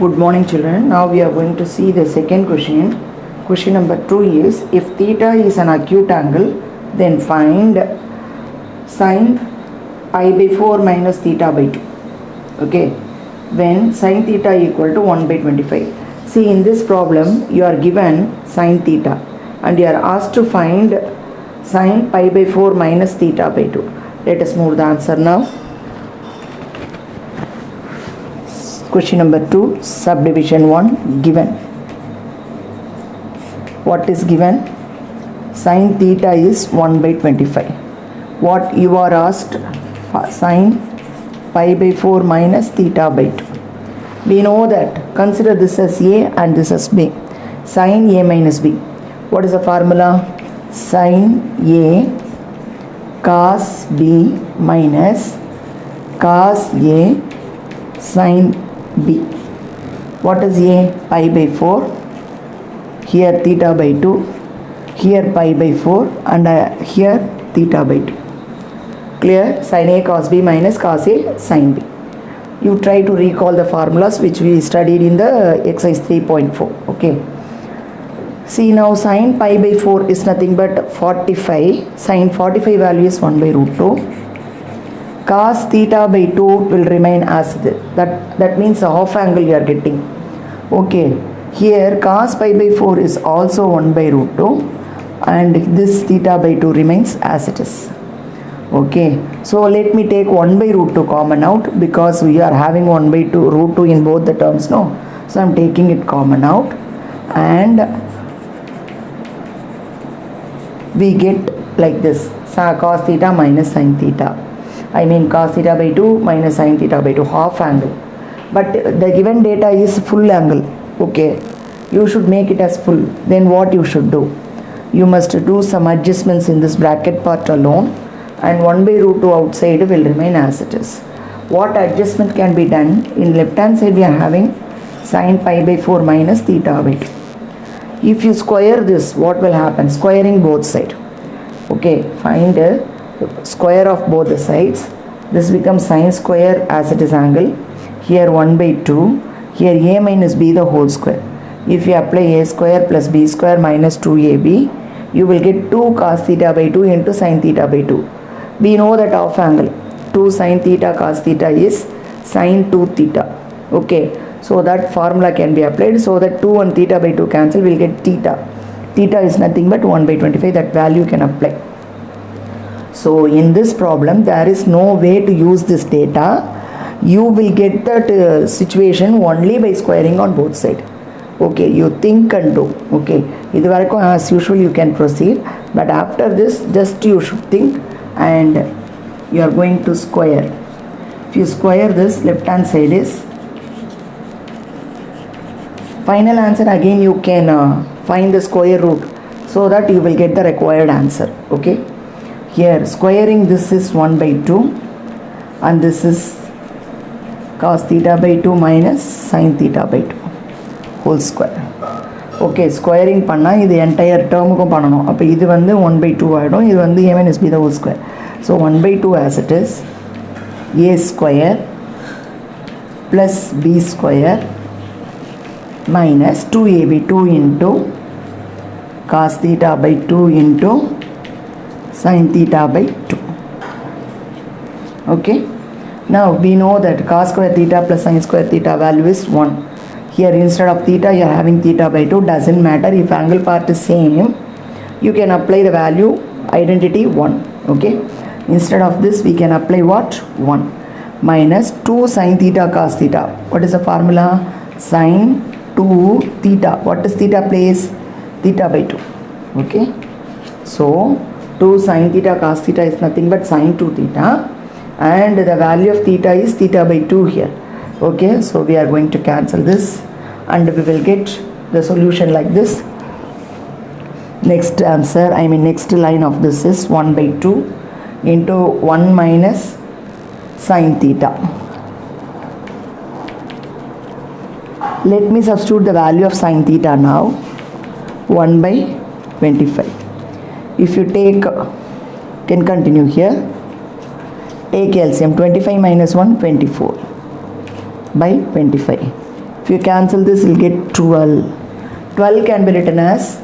Good morning, children. Now we are going to see the second question. Question number 2 is, if theta is an acute angle, then find sine pi by 4 minus theta by 2. Okay, when sine theta equal to 1 by 25. See, in this problem you are given sine theta and you are asked to find sine pi by 4 minus theta by 2. Let us move the answer now. Question number 2, subdivision 1, given. What is given? Sin theta is 1 by 25. What you are asked? Sin pi by 4 minus theta by 2. We know that. Consider this as A and this as B. Sin A minus B. What is the formula? Sin A cos B minus cos A sin B. What is A? Pi by 4. Here theta by 2. Here pi by 4 and here theta by 2. Clear? Sin A cos B minus cos A sin B. You try to recall the formulas which we studied in the exercise 3.4. Okay. See, now sin pi by 4 is nothing but 45. Sin 45 value is 1 by root 2. Cos theta by 2 will remain as this. That means a half angle you are getting. Okay. Here cos pi by 4 is also 1 by root 2 and this theta by 2 remains as it is. Okay. So let me take 1 by root 2 common out because we are having 1 by 2 root 2 in both the terms now. So I am taking it common out and we get like this. Cos theta minus sin theta. I mean cos theta by 2 minus sin theta by 2, half angle. But the given data is full angle. Okay. You should make it as full. Then what you should do? You must do some adjustments in this bracket part alone and 1 by root 2 outside will remain as it is. What adjustment can be done? In left hand side we are having sin pi by 4 minus theta by 2. If you square this, what will happen? Squaring both sides. Okay. Find square of both the sides. This becomes sin square as it is angle. Here 1 by 2. Here a minus b the whole square. If you apply a square plus b square minus 2ab, you will get 2 cos theta by 2 into sin theta by 2. We know that half angle 2 sin theta cos theta is sin 2 theta. Okay. So that formula can be applied so that 2 and theta by 2 cancel, will get theta. Theta is nothing but 1 by 25. That value can apply. So in this problem there is no way to use this data. You will get that situation only by squaring on both sides. Okay, you think and do. Okay, as usual you can proceed, but after this just you should think and you are going to square. If you square this, left hand side is final answer. Again you can find the square root so that you will get the required answer. Okay. Here squaring this is 1 by 2 and this is cos theta by 2 minus sin theta by 2 whole square. Okay, squaring panna this entire term ku pananum. Appo idu vandu 1 by 2 aidum, idu vandu a minus b the whole square. So 1 by 2 as it is, a square plus b square minus 2ab, 2 into cos theta by 2 into sin theta by 2. Okay. Now we know that cos square theta plus sin square theta value is 1. Here instead of theta you are having theta by 2. Doesn't matter, if angle part is same you can apply the value identity 1. Okay. Instead of this we can apply what? 1 minus 2 sin theta cos theta. What is the formula? Sin 2 theta. What is theta place? Theta by 2. Okay. So 2 sin theta cos theta is nothing but sin 2 theta and the value of theta is theta by 2 here. Okay, so we are going to cancel this and we will get the solution like this. Next answer, next line of this is 1 by 2 into 1 minus sin theta. Let me substitute the value of sin theta now. 1 by 25. If you take, can continue here, take LCM. 25 minus 1, 24 by 25. If you cancel this, you'll get 12. 12 can be written as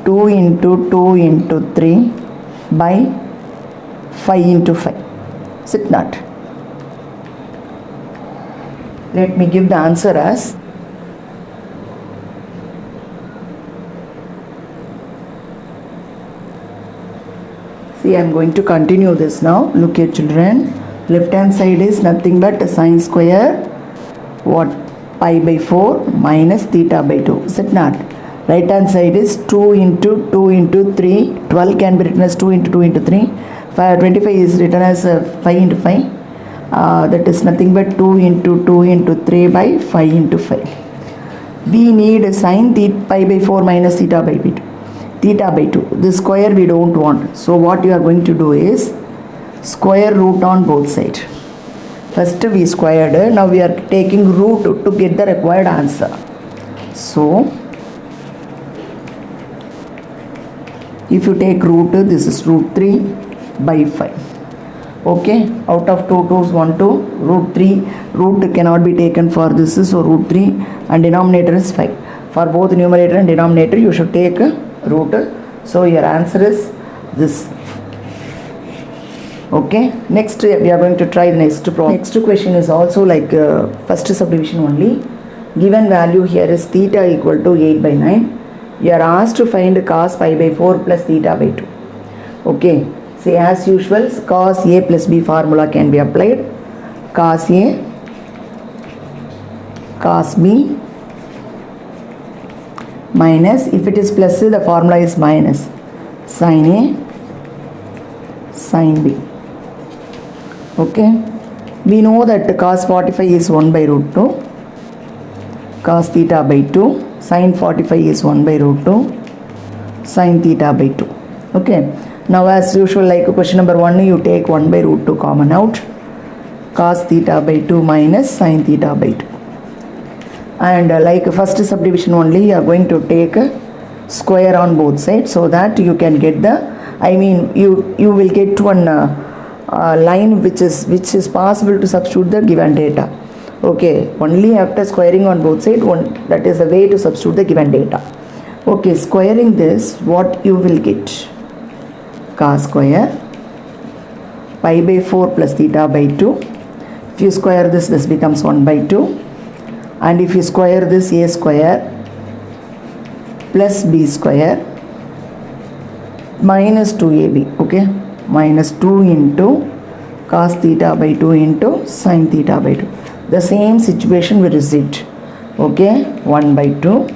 2 into 2 into 3 by 5 into 5. Is it not? Let me give the answer as see, I am going to continue this now. Look here children, left hand side is nothing but sine square what, pi by 4 minus theta by 2. Is it not? Right hand side is 2 into 2 into 3. 12 can be written as 2 into 2 into 3. 25 is written as 5 into 5. That is nothing but 2 into 2 into 3 by 5 into 5. We need sine theta pi by 4 minus theta by 2. Theta by 2. This square we don't want. So what you are going to do is square root on both sides. First we squared. Now we are taking root to get the required answer. So if you take root, this is root 3 by 5. Okay, out of 2 2's 1 2, root 3, root cannot be taken for this, so root 3 and denominator is 5. For both numerator and denominator you should take root. So your answer is this. Okay, next we are going to try the next problem. Next question is also like first subdivision only. Given value here is theta equal to 8 by 9. You are asked to find cos pi by 4 plus theta by 2. Okay, say as usual cos A plus B formula can be applied. Cos A, cos B minus, if it is plus the formula is minus, sin A, sin B. Okay, we know that cos 45 is 1 by root 2, cos theta by 2, sin 45 is 1 by root 2, sin theta by 2. Okay, now as usual like question number 1, you take 1 by root 2 common out, cos theta by 2 minus sin theta by 2. And like first subdivision only, you are going to take square on both sides so that you can get the, I mean you will get one line which is possible to substitute the given data. Okay, only after squaring on both sides, that is the way to substitute the given data. Okay, squaring this, what you will get? Cos square pi by 4 plus theta by 2. If you square this becomes 1 by 2. And if you square this, a square plus b square minus 2ab. Okay, minus 2 into cos theta by 2 into sin theta by 2. The same situation we received. Okay, 1 by 2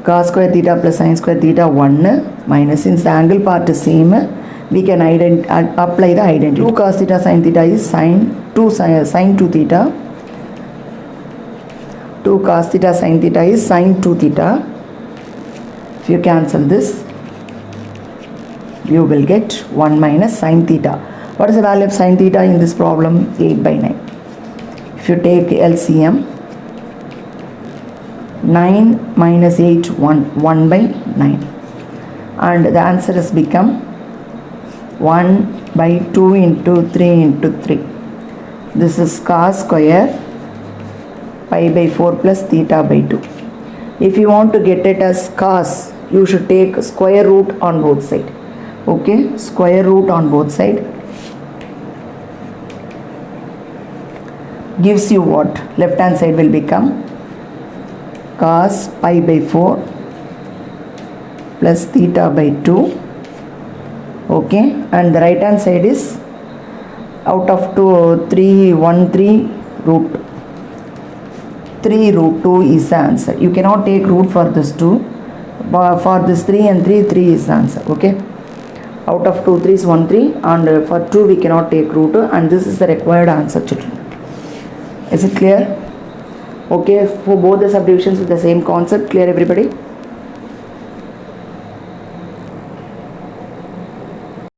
cos square theta plus sin square theta 1 minus, since the angle part is same, we can apply the identity. 2 cos theta sin theta is sin 2 theta. 2 cos theta sin theta is sin 2 theta. If you cancel this, you will get 1 minus sin theta. What is the value of sin theta in this problem? 8 by 9. If you take LCM, 9 minus 8, 1 by 9. And the answer has become 1 by 2 into 3 into 3. This is cos square pi by 4 plus theta by 2. If you want to get it as cos, you should take square root on both sides. Okay, square root on both sides gives you what? Left hand side will become cos pi by 4 plus theta by 2. Okay, and the right hand side is out of 3 root 3 root 2 is the answer. You cannot take root for this 2. For this 3 and 3 is the answer. Okay, out of 2 3 is 1 3, and for 2 we cannot take root, and this is the required answer, children. Is it clear? Okay, for both the subdivisions with the same concept, clear everybody?